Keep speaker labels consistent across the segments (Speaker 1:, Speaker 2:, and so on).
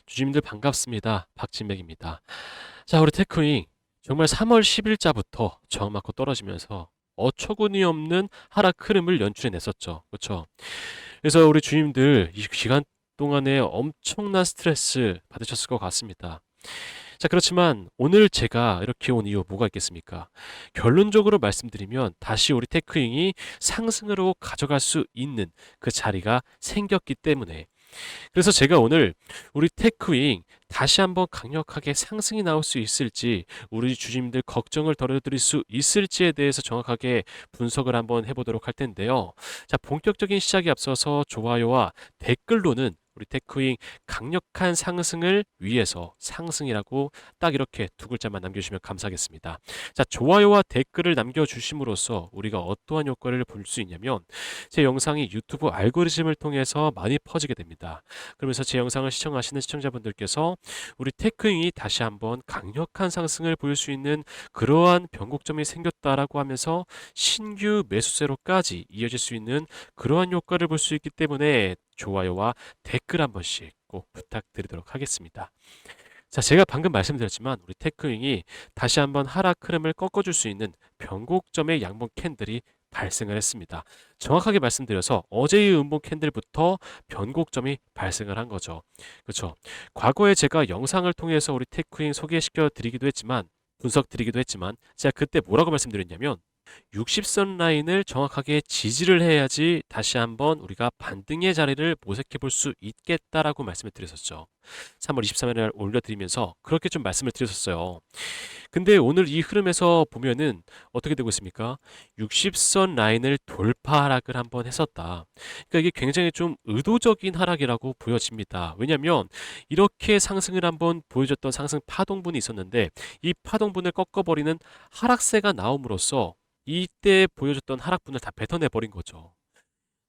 Speaker 1: 주주님들 반갑습니다. 박진백입니다. 자, 우리 테크윙 정말 3월 10일자부터 저항 맞고 떨어지면서 어처구니 없는 하락 흐름을 연출해냈었죠. 그렇죠? 그래서 우리 주님들 이 기간 동안에 엄청난 스트레스 받으셨을 것 같습니다. 자, 그렇지만 오늘 제가 이렇게 온 이유 뭐가 있겠습니까? 결론적으로 말씀드리면 다시 우리 테크윙이 상승으로 가져갈 수 있는 그 자리가 생겼기 때문에, 그래서 제가 오늘 우리 테크윙 다시 한번 강력하게 상승이 나올 수 있을지, 우리 주주님들 걱정을 덜어드릴 수 있을지에 대해서 정확하게 분석을 한번 해보도록 할 텐데요. 자, 본격적인 시작에 앞서서 좋아요와 댓글로는 우리 테크윙 강력한 상승을 위해서 상승이라고 딱 이렇게 두 글자만 남겨주시면 감사하겠습니다. 자, 좋아요와 댓글을 남겨주심으로써 우리가 어떠한 효과를 볼 수 있냐면, 제 영상이 유튜브 알고리즘을 통해서 많이 퍼지게 됩니다. 그러면서 제 영상을 시청하시는 시청자분들께서 우리 테크윙이 다시 한번 강력한 상승을 보일 수 있는 그러한 변곡점이 생겼다라고 하면서 신규 매수세로까지 이어질 수 있는 그러한 효과를 볼 수 있기 때문에 좋아요와 댓글 한 번씩 꼭 부탁드리도록 하겠습니다. 자, 제가 방금 말씀드렸지만 우리 테크윙이 다시 한번 하락 흐름을 꺾어줄 수 있는 변곡점의 양봉 캔들이 발생을 했습니다. 정확하게 말씀드려서 어제의 음봉 캔들부터 변곡점이 발생을 한 거죠. 그렇죠? 과거에 제가 영상을 통해서 우리 테크윙 소개시켜 드리기도 했지만, 분석 드리기도 했지만, 제가 그때 뭐라고 말씀드렸냐면 60선 라인을 정확하게 지지를 해야지 다시 한번 우리가 반등의 자리를 모색해 볼 수 있겠다라고 말씀을 드렸었죠. 3월 23일 날 올려드리면서 그렇게 좀 말씀을 드렸었어요. 근데 오늘 이 흐름에서 보면은 어떻게 되고 있습니까? 60선 라인을 돌파 하락을 한번 했었다. 그러니까 이게 굉장히 좀 의도적인 하락이라고 보여집니다. 왜냐하면 이렇게 상승을 한번 보여줬던 상승 파동분이 있었는데, 이 파동분을 꺾어버리는 하락세가 나옴으로써 이때 보여줬던 하락분을 다 뱉어내 버린 거죠.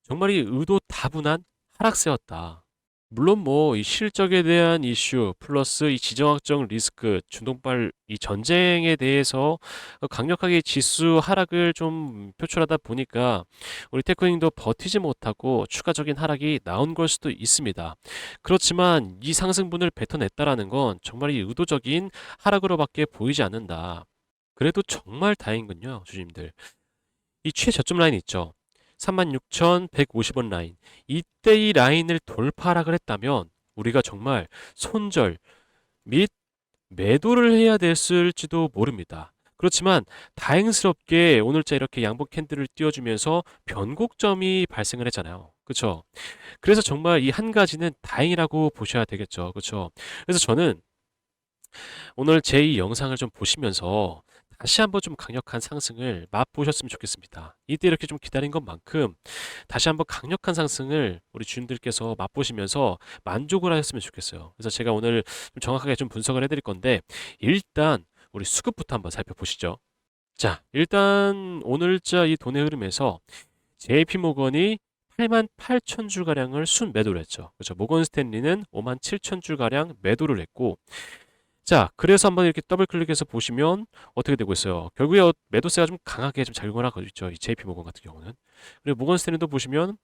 Speaker 1: 정말 이 의도 다분한 하락세였다. 물론 뭐 이 실적에 대한 이슈 플러스 이 지정학적 리스크, 중동발 이 전쟁에 대해서 강력하게 지수 하락을 좀 표출하다 보니까 우리 테크닝도 버티지 못하고 추가적인 하락이 나온 걸 수도 있습니다. 그렇지만 이 상승분을 뱉어냈다라는 건 정말 이 의도적인 하락으로밖에 보이지 않는다. 그래도 정말 다행이군요, 주주님들. 이 최저점 라인 있죠. 36,150원 라인. 이때 이 라인을 돌파락을 했다면 우리가 정말 손절 및 매도를 해야 됐을지도 모릅니다. 그렇지만 다행스럽게 오늘자 이렇게 양봉 캔들을 띄워주면서 변곡점이 발생을 했잖아요. 그렇죠? 그래서 정말 이 한 가지는 다행이라고 보셔야 되겠죠. 그렇죠? 그래서 저는 오늘 제 이 영상을 좀 보시면서 다시 한번 좀 강력한 상승을 맛보셨으면 좋겠습니다. 이때 이렇게 좀 기다린 것만큼 다시 한번 강력한 상승을 우리 주인들께서 맛보시면서 만족을 하셨으면 좋겠어요. 그래서 제가 오늘 좀 정확하게 좀 분석을 해드릴 건데, 일단 우리 수급부터 한번 살펴보시죠. 자, 일단 오늘자 이 돈의 흐름에서 JP모건이 88,000주 가량을 순 매도를 했죠. 그렇죠. 모건 스탠리는 57,000주 가량 매도를 했고, 자, 그래서 한번 이렇게 더블 클릭해서 보시면 어떻게 되고 있어요. 결국에 매도세가 좀 강하게 좀 작용을 하고 있죠. 이 JP모건 같은 경우는. 그리고 모건 스탠리도 보시면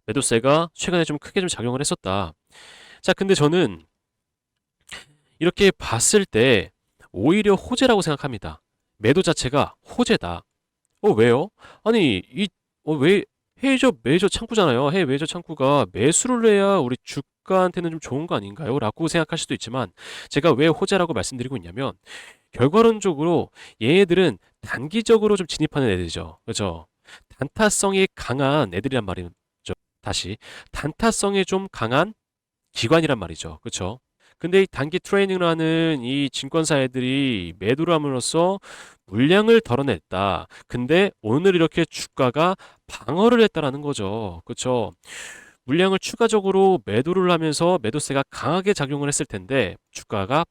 Speaker 1: 매도세가 최근에 좀 크게 좀 작용을 했었다. 자, 근데 저는 이렇게 봤을 때 오히려 호재라고 생각합니다. 매도 자체가 호재다. 왜요? 아니, 왜 해외저 매저 창구잖아요. 해외 매저 창구가 매수를 해야 우리 주가한테는 좀 좋은 거 아닌가요? 라고 생각할 수도 있지만, 제가 왜 호재라고 말씀드리고 있냐면, 결과론적으로 얘네들은 단기적으로 좀 진입하는 애들이죠. 그렇죠? 단타성이 강한 애들이란 말이죠. 다시 단타성이 좀 강한 기관이란 말이죠. 그렇죠? 근데 이 단기 트레이닝을 하는 이 증권사 애들이 매도를 함으로써 물량을 덜어냈다. 근데 오늘 이렇게 주가가 방어를 했다라는 거죠. 그렇죠? 물량을 추가적으로 매도를 하면서 매도세가 강하게 작용을 했을 텐데 주가가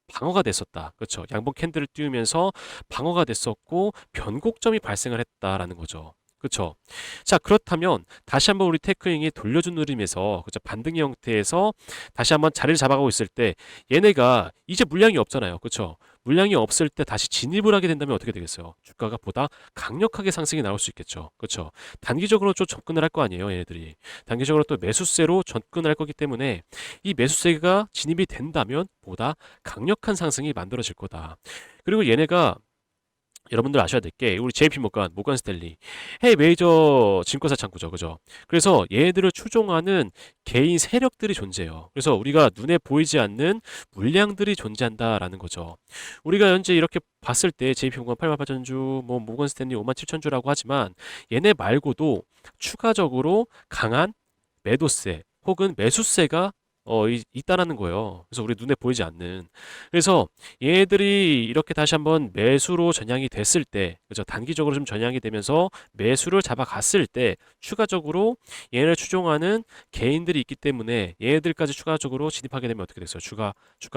Speaker 1: 방어가 됐었다. 그렇죠? 양봉 캔들을 띄우면서 방어가 됐었고 변곡점이 발생을 했다라는 거죠. 그렇죠? 자, 그렇다면 다시 한번 우리 테크닝이 돌려준 흐름에서, 그렇죠? 반등의 형태에서 다시 한번 자리를 잡아가고 있을 때 얘네가 이제 물량이 없잖아요. 그렇죠? 물량이 없을 때 다시 진입을 하게 된다면 어떻게 되겠어요? 주가가 보다 강력하게 상승이 나올 수 있겠죠. 그렇죠? 단기적으로 좀 접근을 할 거 아니에요, 얘네들이. 단기적으로 또 매수세로 접근을 할 거기 때문에 이 매수세가 진입이 된다면 보다 강력한 상승이 만들어질 거다. 그리고 얘네가 여러분들 아셔야 될 게 우리 JP 모건 스탠리 해외 메이저 증권사 창구죠. 그죠? 그래서 얘들을 추종하는 개인 세력들이 존재해요. 그래서 우리가 눈에 보이지 않는 물량들이 존재한다라는 거죠. 우리가 현재 이렇게 봤을 때 JP 모건 88,000주, 뭐 모건 스탠리 57,000주라고 하지만 얘네 말고도 추가적으로 강한 매도세 혹은 매수세가 있다라는 거예요. 그래서 우리 눈에 보이지 않는. 그래서 얘들이 이렇게 다시 한번 매수로 전향이 됐을 때, 그죠? 단기적으로 좀 전향이 되면서 매수를 잡아갔을 때 추가적으로 얘를 추종하는 개인들이 있기 때문에 얘들까지 추가적으로 진입하게 되면 어떻게 됐어요? 주가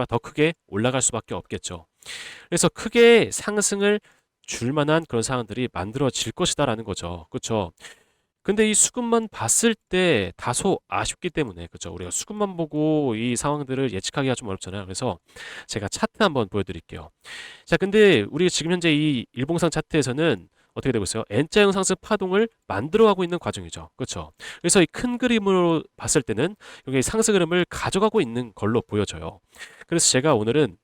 Speaker 1: 더 크게 올라갈 수밖에 없겠죠. 그래서 크게 상승을 줄 만한 그런 상황들이 만들어질 것이다라는 거죠. 그렇죠? 근데 이 수급만 봤을 때 다소 아쉽기 때문에 그죠? 우리가 수급만 보고 이 상황들을 예측하기가 좀 어렵잖아요. 그래서 제가 차트 한번 보여드릴게요. 자, 근데 우리가 지금 현재 이 일봉상 차트에서는 어떻게 되고 있어요? N자형 상승 파동을 만들어가고 있는 과정이죠. 그렇죠? 그래서 이 큰 그림으로 봤을 때는 여기 상승 흐름을 가져가고 있는 걸로 보여져요. 그래서 제가 오늘은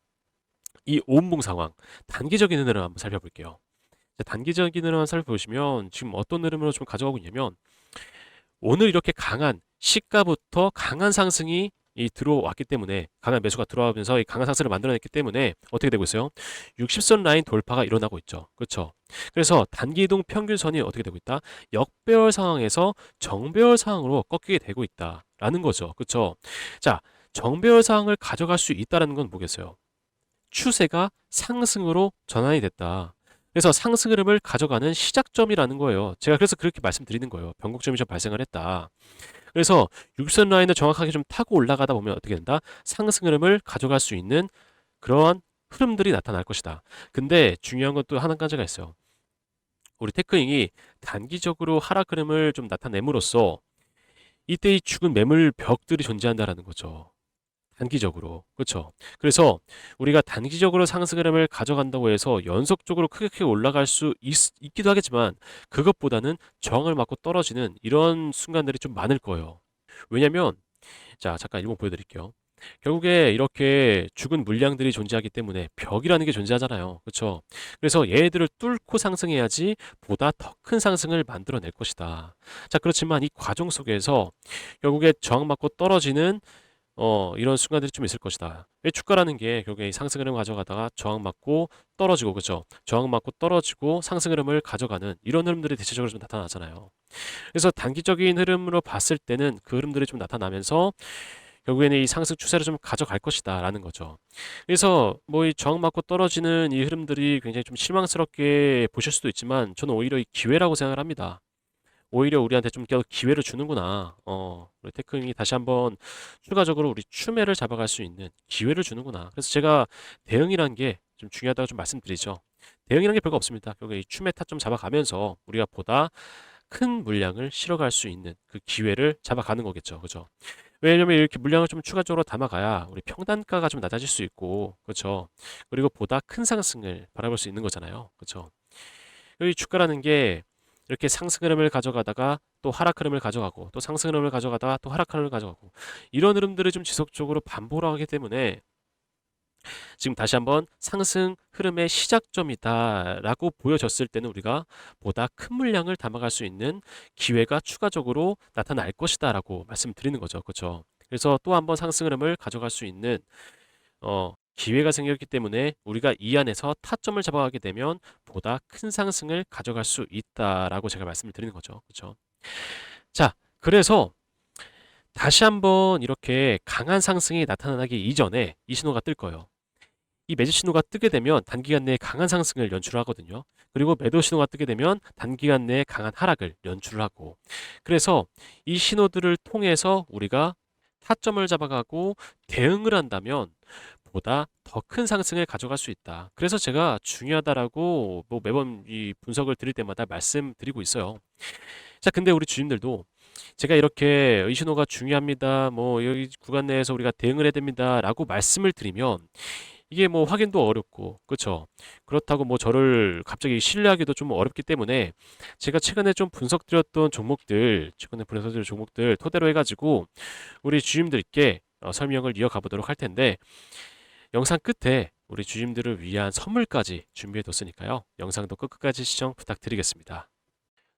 Speaker 1: 이 오음봉 상황, 단기적인 흐름을 한번 살펴볼게요. 자, 단기적인 흐름을 살펴보시면 지금 어떤 흐름으로 좀 가져가고 있냐면 오늘 이렇게 강한 시가부터 강한 상승이 들어왔기 때문에 강한 매수가 들어오면서 이 강한 상승을 만들어냈기 때문에 어떻게 되고 있어요? 60선 라인 돌파가 일어나고 있죠. 그렇죠? 그래서 단기 이동 평균선이 어떻게 되고 있다? 역배열 상황에서 정배열 상황으로 꺾이게 되고 있다라는 거죠. 그렇죠? 자, 정배열 상황을 가져갈 수 있다라는 건 뭐겠어요? 추세가 상승으로 전환이 됐다. 그래서 상승 흐름을 가져가는 시작점이라는 거예요. 제가 그래서 그렇게 말씀드리는 거예요. 변곡점이 좀 발생을 했다. 그래서 6선 라인을 정확하게 좀 타고 올라가다 보면 어떻게 된다? 상승 흐름을 가져갈 수 있는 그러한 흐름들이 나타날 것이다. 근데 중요한 건 또 한 가지가 있어요. 우리 테크잉이 단기적으로 하락 흐름을 좀 나타냄으로써 이때 이 죽은 매물 벽들이 존재한다라는 거죠. 단기적으로. 그렇죠. 그래서 우리가 단기적으로 상승 흐름을 가져간다고 해서 연속적으로 크게 올라갈 수 있기도 하겠지만 그것보다는 저항을 맞고 떨어지는 이런 순간들이 좀 많을 거예요. 왜냐면 자, 잠깐 일본 보여드릴게요. 결국에 이렇게 죽은 물량들이 존재하기 때문에 벽이라는 게 존재하잖아요. 그렇죠? 그래서 얘들을 뚫고 상승해야지 보다 더 큰 상승을 만들어낼 것이다. 자, 그렇지만 이 과정 속에서 결국에 저항받고 떨어지는 이런 순간들이 좀 있을 것이다. 왜 주가라는 게 결국에 상승 흐름 가져가다가 저항 맞고 떨어지고 그죠? 저항 맞고 떨어지고 상승 흐름을 가져가는 이런 흐름들이 대체적으로 좀 나타나잖아요. 그래서 단기적인 흐름으로 봤을 때는 그 흐름들이 좀 나타나면서 결국에는 이 상승 추세를 좀 가져갈 것이다라는 거죠. 그래서 뭐 이 저항 맞고 떨어지는 이 흐름들이 굉장히 좀 실망스럽게 보실 수도 있지만 저는 오히려 이 기회라고 생각을 합니다. 오히려 우리한테 좀 기회를 주는구나. 우리 테크닉이 다시 한번 추가적으로 우리 추매를 잡아갈 수 있는 기회를 주는구나. 그래서 제가 대응이란 게 좀 중요하다고 좀 말씀드리죠. 대응이란 게 별거 없습니다. 결국에 이 추매 타점 잡아가면서 우리가 보다 큰 물량을 실어갈 수 있는 그 기회를 잡아가는 거겠죠. 그죠? 왜냐면 이렇게 물량을 좀 추가적으로 담아가야 우리 평단가가 좀 낮아질 수 있고, 그렇죠? 그리고 보다 큰 상승을 바라볼 수 있는 거잖아요. 그렇죠? 여기 주가라는 게 이렇게 상승 흐름을 가져가다가 또 하락 흐름을 가져가고 또 상승 흐름을 가져가다가 또 하락 흐름을 가져가고 이런 흐름들을 좀 지속적으로 반복을 하기 때문에 지금 다시 한번 상승 흐름의 시작점이다라고 보여졌을 때는 우리가 보다 큰 물량을 담아갈 수 있는 기회가 추가적으로 나타날 것이다라고 말씀드리는 거죠. 그렇죠? 그래서 또 한번 상승 흐름을 가져갈 수 있는 기회가 생겼기 때문에 우리가 이 안에서 타점을 잡아가게 되면 보다 큰 상승을 가져갈 수 있다라고 제가 말씀을 드리는 거죠. 그렇죠? 자, 그래서 다시 한번 이렇게 강한 상승이 나타나기 이전에 이 신호가 뜰 거예요. 이 매집 신호가 뜨게 되면 단기간 내에 강한 상승을 연출하거든요. 그리고 매도 신호가 뜨게 되면 단기간 내에 강한 하락을 연출하고. 그래서 이 신호들을 통해서 우리가 타점을 잡아가고 대응을 한다면 보다 더 큰 상승을 가져갈 수 있다. 그래서 제가 중요하다라고 뭐 매번 이 분석을 드릴 때마다 말씀드리고 있어요. 자, 근데 우리 주님들도 제가 이렇게 이 신호가 중요합니다. 뭐 여기 구간 내에서 우리가 대응을 해야 됩니다라고 말씀을 드리면 이게 뭐 확인도 어렵고, 그쵸? 그렇다고 뭐 저를 갑자기 신뢰하기도 좀 어렵기 때문에 제가 최근에 분석드린 종목들 토대로 해가지고 우리 주임들께 설명을 이어가 보도록 할 텐데, 영상 끝에 우리 주임들을 위한 선물까지 준비해뒀으니까요. 영상도 끝까지 시청 부탁드리겠습니다.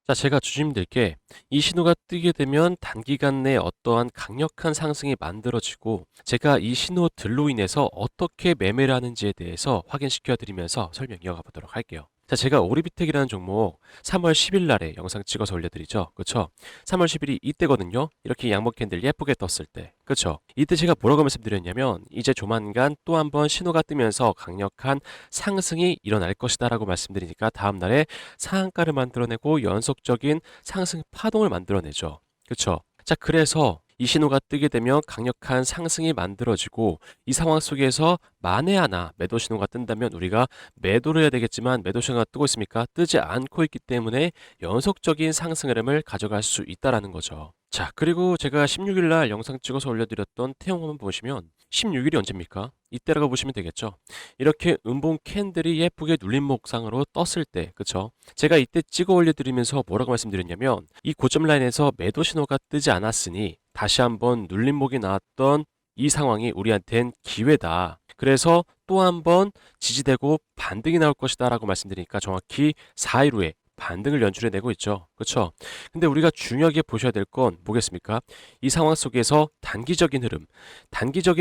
Speaker 1: 자, 제가 주주님들께 이 신호가 뜨게 되면 단기간 내에 어떠한 강력한 상승이 만들어지고 제가 이 신호들로 인해서 어떻게 매매를 하는지에 대해서 확인시켜 드리면서 설명 이어가 보도록 할게요. 자, 제가 오리비텍이라는 종목 3월 10일 날에 영상 찍어서 올려드리죠. 그쵸? 3월 10일이 이때거든요. 이렇게 양복 캔들 예쁘게 떴을 때. 그쵸? 이때 제가 뭐라고 말씀드렸냐면 이제 조만간 또 한 번 신호가 뜨면서 강력한 상승이 일어날 것이다 라고 말씀드리니까 다음날에 상한가를 만들어내고 연속적인 상승 파동을 만들어내죠. 그렇죠? 자, 그래서 이 신호가 뜨게 되면 강력한 상승이 만들어지고 이 상황 속에서 만에 하나 매도 신호가 뜬다면 우리가 매도를 해야 되겠지만 매도 신호가 뜨고 있습니까? 뜨지 않고 있기 때문에 연속적인 상승 흐름을 가져갈 수 있다라는 거죠. 자, 그리고 제가 16일 날 영상 찍어서 올려드렸던 태용 한번 보시면 16일이 언제입니까? 이때라고 보시면 되겠죠. 이렇게 음봉 캔들이 예쁘게 눌린 목상으로 떴을 때, 그쵸? 제가 이때 찍어 올려드리면서 뭐라고 말씀드렸냐면 이 고점 라인에서 매도 신호가 뜨지 않았으니 다시 한번 눌림목이 나왔던 이 상황이 우리한텐 기회다. 그래서 또 한번 지지되고 반등이 나올 것이다 라고 말씀드리니까 정확히 4일 후에 반등을 연출해내고 있죠. 그렇죠? 근데 우리가 중요하게 보셔야 될 건 뭐겠습니까? 이 상황 속에서 단기적인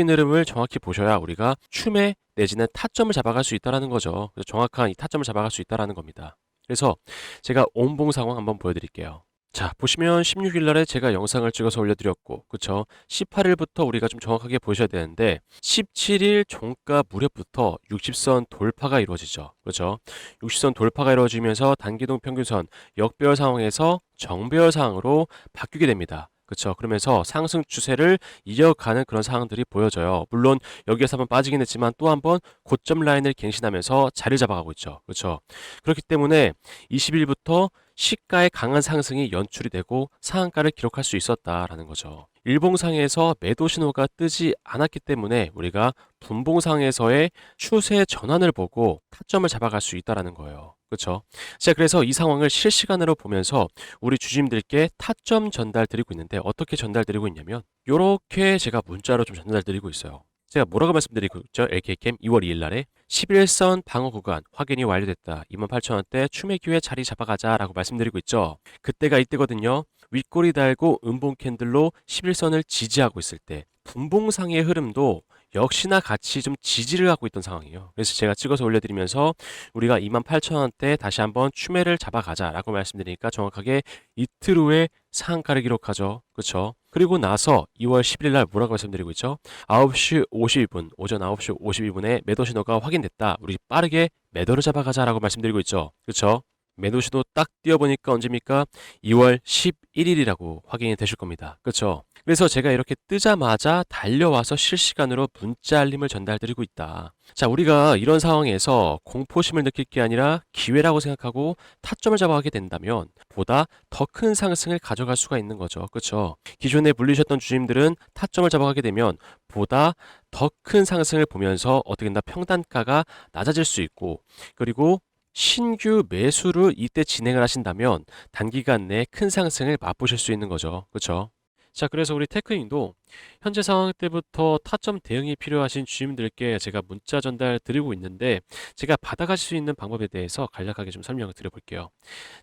Speaker 1: 흐름을 정확히 보셔야 우리가 추매 내지는 타점을 잡아갈 수 있다는 거죠. 그래서 정확한 이 타점을 잡아갈 수 있다는 겁니다. 그래서 제가 온봉 상황 한번 보여드릴게요. 자, 보시면 16일 날에 제가 영상을 찍어서 올려드렸고, 그쵸? 18일부터 우리가 좀 정확하게 보셔야 되는데, 17일 종가 무렵부터 60선 돌파가 이루어지죠. 그죠? 60선 돌파가 이루어지면서 단기동 평균선 역배열 상황에서 정배열 상황으로 바뀌게 됩니다. 그쵸? 그러면서 상승 추세를 이어가는 그런 상황들이 보여져요. 물론 여기에서 한번 빠지긴 했지만 또 한번 고점 라인을 갱신하면서 자리 잡아가고 있죠. 그렇죠? 그렇기 때문에 20일부터 시가의 강한 상승이 연출이 되고 상한가를 기록할 수 있었다라는 거죠. 일봉상에서 매도 신호가 뜨지 않았기 때문에 우리가 분봉상에서의 추세 전환을 보고 타점을 잡아갈 수 있다라는 거예요. 그렇죠? 자, 그래서 이 상황을 실시간으로 보면서 우리 주주님들께 타점 전달 드리고 있는데 어떻게 전달 드리고 있냐면 이렇게 제가 문자로 좀 전달 드리고 있어요. 제가 뭐라고 말씀드리고 있죠? LK캠 2월 2일 날에 11선 방어 구간 확인이 완료됐다. 28,000원대 추매 기회 자리 잡아가자라고 말씀드리고 있죠. 그때가 이때거든요. 윗꼬리 달고 음봉 캔들로 11선을 지지하고 있을 때 분봉상의 흐름도 역시나 같이 좀 지지를 하고 있던 상황이에요. 그래서 제가 찍어서 올려드리면서 우리가 28,000원대 다시 한번 추매를 잡아가자라고 말씀드리니까 정확하게 이틀 후에 상한가를 기록하죠. 그렇죠? 그리고 나서 2월 11일 날 뭐라고 말씀드리고 있죠? 9시 52분, 오전 9시 52분에 매도 신호가 확인됐다. 우리 빠르게 매도를 잡아가자라고 말씀드리고 있죠. 그렇죠? 매도 신호 딱 띄워보니까 언제입니까? 2월 11일이라고 확인이 되실 겁니다. 그렇죠? 그래서 제가 이렇게 뜨자마자 달려와서 실시간으로 문자 알림을 전달드리고 있다. 자, 우리가 이런 상황에서 공포심을 느낄 게 아니라 기회라고 생각하고 타점을 잡아가게 된다면 보다 더 큰 상승을 가져갈 수가 있는 거죠. 그렇죠? 기존에 물리셨던 주님들은 타점을 잡아가게 되면 보다 더 큰 상승을 보면서 어떻게 된다 평단가가 낮아질 수 있고 그리고 신규 매수를 이때 진행을 하신다면 단기간 내에 큰 상승을 맛보실 수 있는 거죠. 그렇죠? 자, 그래서 우리 테크닉도 현재 상황 때부터 타점 대응이 필요하신 주님들께 제가 문자 전달 드리고 있는데 제가 받아가실 수 있는 방법에 대해서 간략하게 좀 설명을 드려볼게요.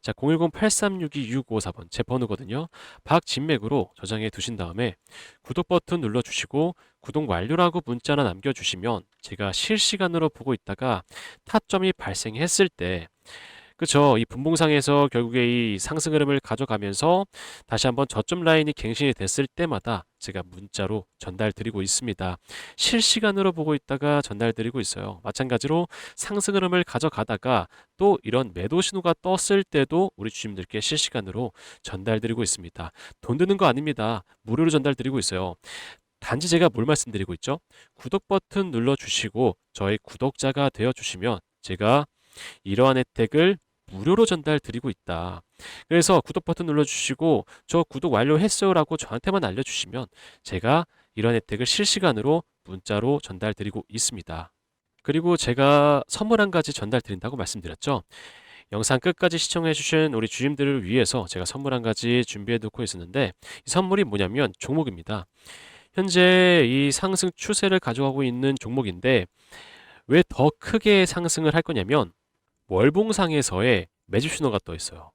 Speaker 1: 자, 010-8362-6554번 제 번호거든요. 박진맥으로 저장해 두신 다음에 구독 버튼 눌러주시고 구독 완료라고 문자 하나 남겨주시면 제가 실시간으로 보고 있다가 타점이 발생했을 때 그쵸. 이 분봉상에서 결국에 이 상승 흐름을 가져가면서 다시 한번 저점 라인이 갱신이 됐을 때마다 제가 문자로 전달 드리고 있습니다. 실시간으로 보고 있다가 전달 드리고 있어요. 마찬가지로 상승 흐름을 가져가다가 또 이런 매도 신호가 떴을 때도 우리 주님들께 실시간으로 전달 드리고 있습니다. 돈 드는 거 아닙니다. 무료로 전달 드리고 있어요. 단지 제가 뭘 말씀드리고 있죠? 구독 버튼 눌러주시고 저희 구독자가 되어주시면 제가 이러한 혜택을 무료로 전달 드리고 있다. 그래서 구독 버튼 눌러주시고 저 구독 완료했어요 라고 저한테만 알려주시면 제가 이런 혜택을 실시간으로 문자로 전달 드리고 있습니다. 그리고 제가 선물 한 가지 전달 드린다고 말씀드렸죠. 영상 끝까지 시청해주신 우리 주님들을 위해서 제가 선물 한 가지 준비해 놓고 있었는데 이 선물이 뭐냐면 종목입니다. 현재 이 상승 추세를 가져가고 있는 종목인데 왜 더 크게 상승을 할 거냐면 월봉상에서의 매집 신호가 떠 있어요.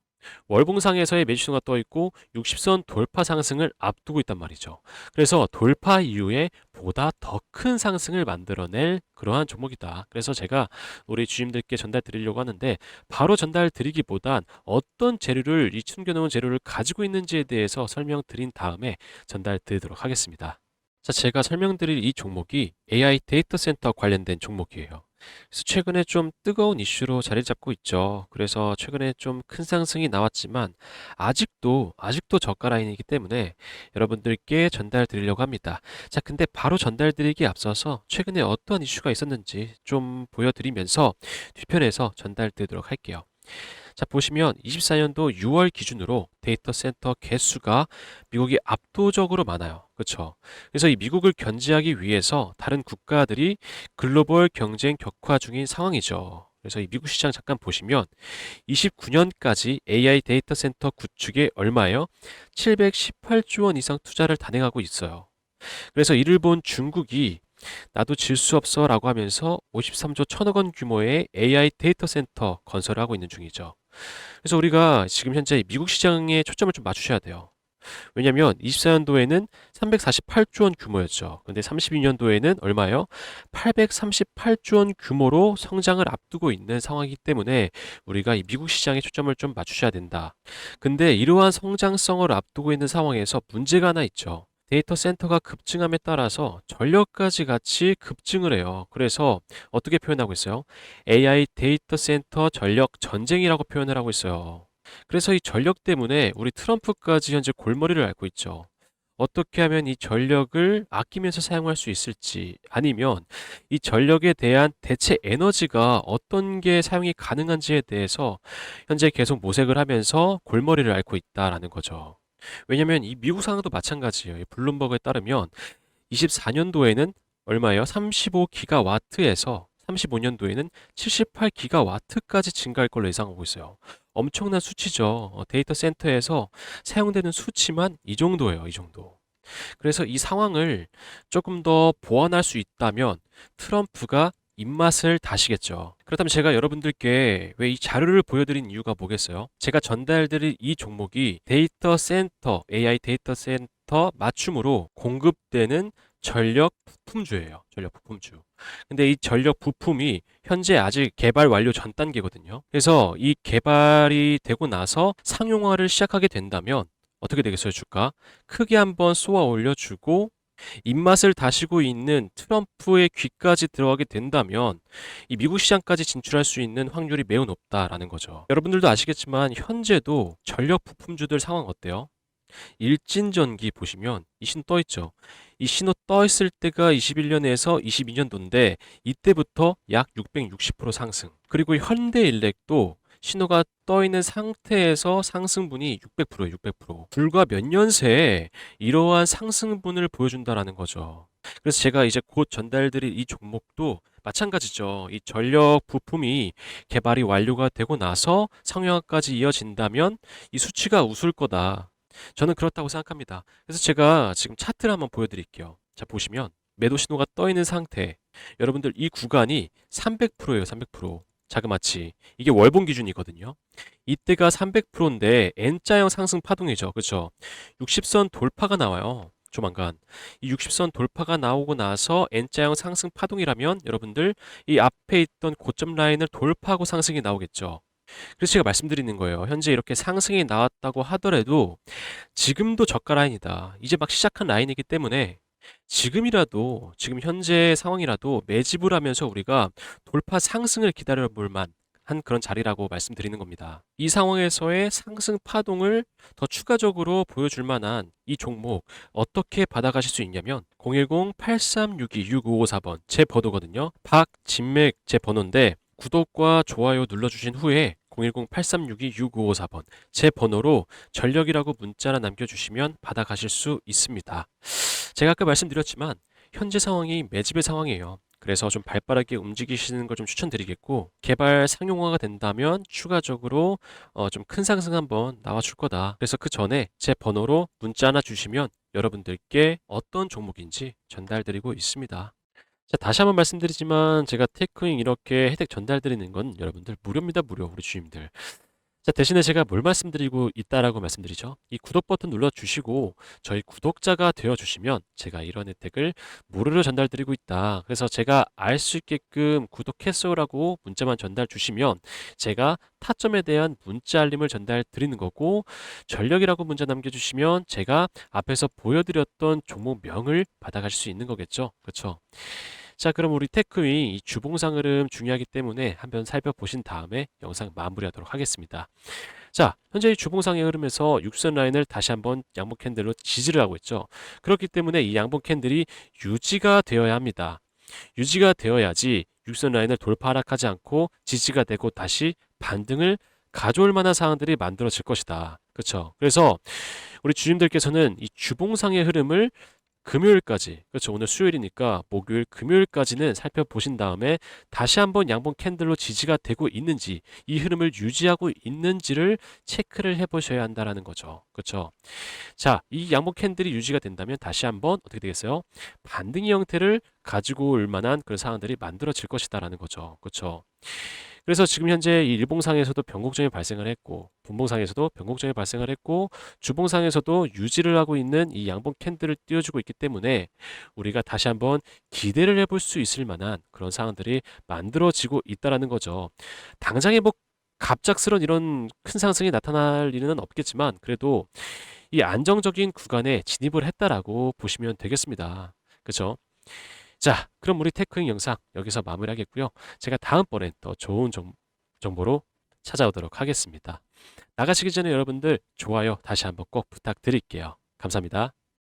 Speaker 1: 월봉상에서의 매집 신호가 떠 있고 60선 돌파 상승을 앞두고 있단 말이죠. 그래서 돌파 이후에 보다 더 큰 상승을 만들어낼 그러한 종목이다. 그래서 제가 우리 주임들께 전달 드리려고 하는데 바로 전달 드리기보단 어떤 재료를 이 숨겨놓은 재료를 가지고 있는지에 대해서 설명드린 다음에 전달 드리도록 하겠습니다. 자, 제가 설명드릴 이 종목이 AI 데이터 센터 관련된 종목이에요. 그래서 최근에 좀 뜨거운 이슈로 자리 잡고 있죠. 그래서 최근에 좀 큰 상승이 나왔지만 아직도 저가 라인이기 때문에 여러분들께 전달 드리려고 합니다. 자, 근데 바로 전달 드리기에 앞서서 최근에 어떤 이슈가 있었는지 좀 보여드리면서 뒤편에서 전달 드리도록 할게요. 자, 보시면 24년도 6월 기준으로 데이터 센터 개수가 미국이 압도적으로 많아요. 그렇죠? 그래서 이 미국을 견제하기 위해서 다른 국가들이 글로벌 경쟁 격화 중인 상황이죠. 그래서 이 미국 시장 잠깐 보시면 29년까지 AI 데이터 센터 구축에 얼마예요? 718조 원 이상 투자를 단행하고 있어요. 그래서 이를 본 중국이 나도 질 수 없어 라고 하면서 53조 1천억 원 규모의 AI 데이터 센터 건설을 하고 있는 중이죠. 그래서 우리가 지금 현재 미국 시장에 초점을 좀 맞추셔야 돼요. 왜냐하면 24년도에는 348조 원 규모였죠. 근데 32년도에는 얼마예요? 838조 원 규모로 성장을 앞두고 있는 상황이기 때문에 우리가 이 미국 시장에 초점을 좀 맞추셔야 된다. 근데 이러한 성장성을 앞두고 있는 상황에서 문제가 하나 있죠. 데이터 센터가 급증함에 따라서 전력까지 같이 급증을 해요. 그래서 어떻게 표현하고 있어요? AI 데이터 센터 전력 전쟁이라고 표현을 하고 있어요. 그래서 이 전력 때문에 우리 트럼프까지 현재 골머리를 앓고 있죠. 어떻게 하면 이 전력을 아끼면서 사용할 수 있을지, 아니면 이 전력에 대한 대체 에너지가 어떤 게 사용이 가능한지에 대해서 현재 계속 모색을 하면서 골머리를 앓고 있다라는 거죠. 왜냐면 이 미국 상황도 마찬가지예요. 이 블룸버그에 따르면 24년도에는 얼마예요? 35기가와트에서 35년도에는 78기가와트까지 증가할 걸로 예상하고 있어요. 엄청난 수치죠. 데이터 센터에서 사용되는 수치만 이 정도예요. 이 정도. 그래서 이 상황을 조금 더 보완할 수 있다면 트럼프가 입맛을 다시겠죠. 그렇다면 제가 여러분들께 왜 이 자료를 보여드린 이유가 뭐겠어요? 제가 전달드릴 이 종목이 데이터 센터, AI 데이터 센터 맞춤으로 공급되는 전력 부품주예요. 전력 부품주. 근데 이 전력 부품이 현재 아직 개발 완료 전 단계거든요. 그래서 이 개발이 되고 나서 상용화를 시작하게 된다면 어떻게 되겠어요, 주가? 크게 한번 쏘아 올려주고 입맛을 다시고 있는 트럼프의 귀까지 들어가게 된다면 이 미국 시장까지 진출할 수 있는 확률이 매우 높다라는 거죠. 여러분들도 아시겠지만 현재도 전력 부품주들 상황 어때요? 일진전기 보시면 이 신호 떠 있죠. 이 신호 떠 있을 때가 21년에서 22년도인데 이때부터 약 660% 상승. 그리고 현대일렉도 신호가 떠 있는 상태에서 상승분이 600%예요, 600%. 불과 몇 년 새에 이러한 상승분을 보여준다라는 거죠. 그래서 제가 이제 곧 전달드릴 이 종목도 마찬가지죠. 이 전력 부품이 개발이 완료가 되고 나서 상용화까지 이어진다면 이 수치가 웃을 거다. 저는 그렇다고 생각합니다. 그래서 제가 지금 차트를 한번 보여드릴게요. 자, 보시면 매도 신호가 떠 있는 상태. 여러분들 이 구간이 300%예요, 300%. 자그마치. 이게 월봉 기준이거든요. 이때가 300%인데 N자형 상승 파동이죠. 그렇죠? 60선 돌파가 나와요. 조만간. 이 60선 돌파가 나오고 나서 N자형 상승 파동이라면 여러분들 이 앞에 있던 고점 라인을 돌파하고 상승이 나오겠죠. 그래서 제가 말씀드리는 거예요. 현재 이렇게 상승이 나왔다고 하더라도 지금도 저가 라인이다. 이제 막 시작한 라인이기 때문에 지금이라도, 지금 현재 상황이라도 매집을 하면서 우리가 돌파 상승을 기다려 볼 만한 그런 자리라고 말씀드리는 겁니다. 이 상황에서의 상승 파동을 더 추가적으로 보여줄 만한 이 종목 어떻게 받아가실 수 있냐면 010-8362-6554번 제 번호거든요. 박진맥 제 번호인데 구독과 좋아요 눌러주신 후에 010-8362-6554번 제 번호로 전력이라고 문자나 남겨주시면 받아가실 수 있습니다. 제가 아까 말씀드렸지만 현재 상황이 매집의 상황이에요. 그래서 좀 발빠르게 움직이시는 걸 좀 추천드리겠고, 개발 상용화가 된다면 추가적으로 좀 큰 상승 한번 나와줄 거다. 그래서 그 전에 제 번호로 문자 하나 주시면 여러분들께 어떤 종목인지 전달드리고 있습니다. 자, 다시 한번 말씀드리지만 제가 테크잉 이렇게 혜택 전달드리는 건 여러분들 무료입니다. 무료. 우리 주님들. 자, 대신에 제가 뭘 말씀드리고 있다라고 말씀드리죠. 이 구독 버튼 눌러주시고 저희 구독자가 되어주시면 제가 이런 혜택을 무료로 전달드리고 있다. 그래서 제가 알 수 있게끔 구독했어라고 문자만 전달 주시면 제가 타점에 대한 문자 알림을 전달 드리는 거고, 전력이라고 문자 남겨주시면 제가 앞에서 보여드렸던 종목명을 받아갈 수 있는 거겠죠. 그렇죠? 자, 그럼 우리 테크윙 이 주봉상 흐름 중요하기 때문에 한번 살펴보신 다음에 영상 마무리하도록 하겠습니다. 자, 현재 이 주봉상의 흐름에서 육선 라인을 다시 한번 양봉 캔들로 지지를 하고 있죠. 그렇기 때문에 이 양봉 캔들이 유지가 되어야 합니다. 유지가 되어야지 육선 라인을 돌파 하락하지 않고 지지가 되고 다시 반등을 가져올 만한 상황들이 만들어질 것이다. 그렇죠? 그래서 우리 주님들께서는 이 주봉상의 흐름을 금요일까지, 그렇죠. 오늘 수요일이니까 목요일, 금요일까지는 살펴보신 다음에 다시 한번 양봉 캔들로 지지가 되고 있는지, 이 흐름을 유지하고 있는지를 체크를 해보셔야 한다라는 거죠. 그렇죠. 자, 이 양봉 캔들이 유지가 된다면 다시 한번 어떻게 되겠어요? 반등의 형태를 가지고 올 만한 그런 상황들이 만들어질 것이다라는 거죠. 그렇죠. 그래서 지금 현재 이 일봉상에서도 변곡점이 발생을 했고, 분봉상에서도 변곡점이 발생을 했고, 주봉상에서도 유지를 하고 있는 이 양봉 캔들을 띄워주고 있기 때문에 우리가 다시 한번 기대를 해볼 수 있을 만한 그런 상황들이 만들어지고 있다라는 거죠. 당장에 뭐 갑작스런 이런 큰 상승이 나타날 일은 없겠지만 그래도 이 안정적인 구간에 진입을 했다라고 보시면 되겠습니다. 그렇죠? 자, 그럼 우리 테크잉 영상 여기서 마무리하겠고요. 제가 다음번엔 더 좋은 정보로 찾아오도록 하겠습니다. 나가시기 전에 여러분들 좋아요 다시 한번 꼭 부탁드릴게요. 감사합니다.